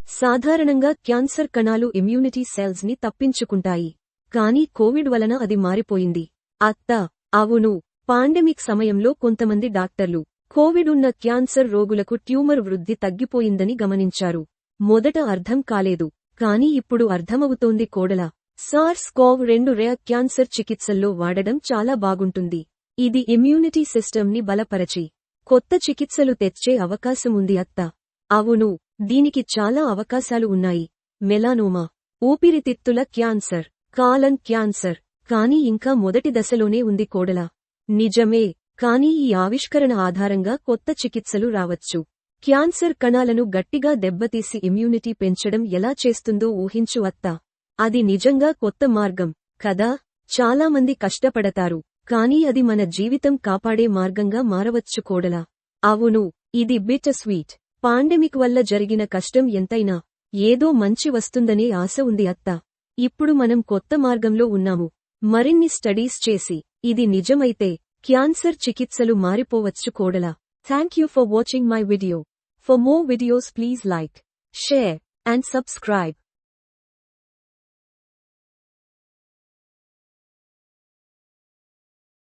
సాధారణంగా క్యాన్సర్ కణాలు immunity cells ని తప్పించుకుంటాయి. కానీ కోవిడ్ వలన అది మారిపోయింది. అత్త: అవును, పాండమిక్ సమయంలో కొంతమంది డాక్టర్లు కోవిడ్ ఉన్న క్యాన్సర్ రోగులకు ట్యూమర్ వృద్ధి తగ్గిపోయిందని గమనించారు. మొదట అర్థం కాలేదు, కానీ ఇప్పుడు అర్థమవుతోంది. కోడలా, SARS-CoV-2 రేర్ క్యాన్సర్ చికిత్సల్లో వాడడం చాలా బాగుంటుంది. ఇది ఇమ్యూనిటీ సిస్టమ్ ని బలపరచి కొత్త చికిత్సలు తెచ్చే అవకాశం ఉంది. అత్త: అవును, దీనికి చాలా అవకాశాలు ఉన్నాయి. మెలానోమా, ఊపిరితిత్తుల క్యాన్సర్, కాలన్ క్యాన్సర్. కానీ ఇంకా మొదటి దశలోనే ఉంది. కోడలా, నిజమే, కానీ ఈ ఆవిష్కరణ ఆధారంగా కొత్త చికిత్సలు రావచ్చు. క్యాన్సర్ కణాలను గట్టిగా దెబ్బతీసి ఇమ్యూనిటీ పెంచడం ఎలా చేస్తుందో ఊహించు అత్తా. అది నిజంగా కొత్త మార్గం కదా. చాలామంది కష్టపడతారు, కానీ అది మన జీవితం కాపాడే మార్గంగా మారవచ్చు. కోడలా, అవును, ఇది బిటర్ స్వీట్. పాండమిక్ వల్ల జరిగిన కష్టం ఎంతైనా ఏదో మంచి వస్తుందనే ఆశ ఉంది. అత్తా, ఇప్పుడు మనం కొత్త మార్గంలో ఉన్నాము. మరిన్ని స్టడీస్ చేసి ఇది నిజమైతే క్యాన్సర్ చికిత్సలు మారిపోవచ్చు. కోడలా, thank you for watching my video. For more videos please like, share and subscribe.